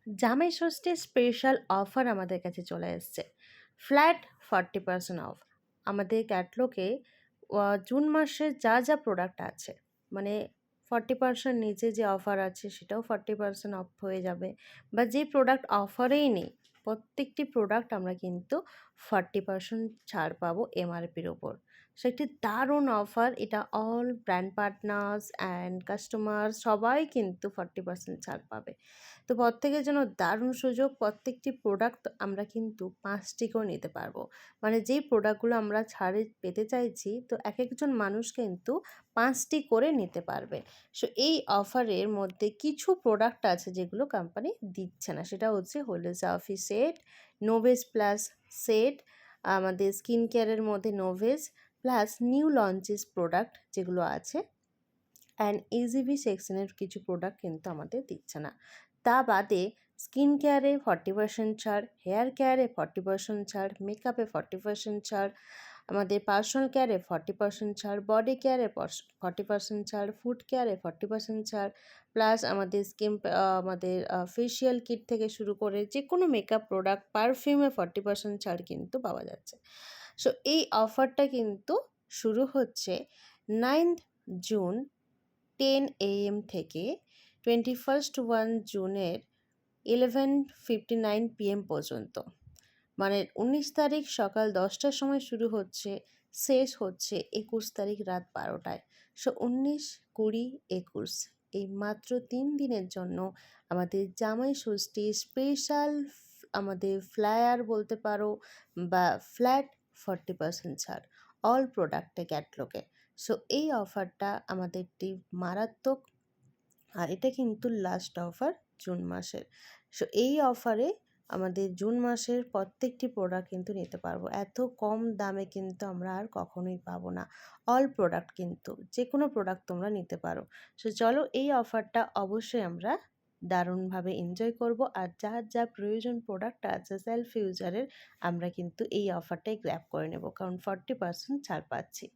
জামাই ষষ্ঠীর special offer আমাদের কাছে চলে এসছে। Flat 40% of. আমাদের ক্যাটলগে জুন মাসে যা যা প্রোডাক্ট আছে, মানে 40% নিচে যে অফার আছে সেটাও 40% অফ হয়ে যাবে, বা যে প্রোডাক্ট অফারেই নেই প্রত্যেকটি প্রোডাক্ট আমরা কিন্তু 40% ছাড় পাবো এমআরপির ওপর। সো একটি দারুণ অফার এটা। All brand partners and customer সবাই কিন্তু 40% ছাড় পাবে। তো প্রত্যেকের জন্য দারুণ সুযোগ। প্রত্যেকটি প্রোডাক্ট আমরা কিন্তু 5টি করে নিতে পারবো। মানে যেই প্রোডাক্টগুলো আমরা ছাড়ে পেতে চাইছি, তো এক একজন মানুষ কিন্তু 5টি করে নিতে পারবে। সো এই অফারের মধ্যে কিছু প্রোডাক্ট আছে যেগুলো কোম্পানি দিচ্ছে না, সেটা হচ্ছে হোলিডে সাফি সেট, নোভেজ প্লাস সেট, আমাদের স্কিন কেয়ারের মধ্যে নোভেজ প্লাস নিউ লঞ্চেস প্রোডাক্ট যেগুলো আছে, অ্যান্ড ইজিভি সেকশনের কিছু প্রোডাক্ট কিন্তু আমাদের দিচ্ছে না। তা বাদে স্কিন কেয়ারে 40% ছাড়, হেয়ার কেয়ারে 40% ছাড়, মেকআপে 40% ছাড়, আমাদের পার্সোনাল কেয়ারে 40% ছাড়, বডি কেয়ারে 40% ছাড়, ফুড কেয়ারে 40% ছাড়, প্লাস আমাদের আমাদের ফেশিয়াল কিট থেকে শুরু করে যে কোনো মেকআপ প্রোডাক্ট, পারফিউমে 40% ছাড় কিন্তু পাওয়া যাচ্ছে। সো এই অফারটা কিন্তু শুরু হচ্ছে 9th জুন 10 AM থেকে 21 জুনের 11:59 PM পর্যন্ত। মানে 19 তারিখ সকাল 10টার সময় শুরু হচ্ছে, শেষ হচ্ছে 21 তারিখ রাত 12টায়। সো 19, 20, 21 এই মাত্র 3 দিনের জন্য আমাদের জামাই ষষ্ঠী স্পেশাল আমাদের ফ্লায়ার বলতে পারো, বা ফ্ল্যাট 40% ছাড় অল প্রোডাক্টে ক্যাটলগে। সো এই অফারটা আমাদেরটি মারাত্মক, আর এটা কিন্তু লাস্ট অফার জুন মাসের। সো এই অফারে আমাদের জুন মাসের প্রত্যেকটি প্রোডাক্ট কিন্তু নিতে পারবো। এত কম দামে কিন্তু আমরা আর কখনোই পাবো না। অল প্রোডাক্ট কিন্তু যে কোনো প্রোডাক্ট তোমরা নিতে পারো। সো চলো এই অফারটা অবশ্যই আমরা দারুণভাবে এনজয় করব। আর যার যা প্রয়োজন প্রোডাক্ট আছে সেলফ ইউজারের, আমরা কিন্তু এই অফারটাই গ্র্যাব করে নেব, কারণ 40% ছাড় পাচ্ছি।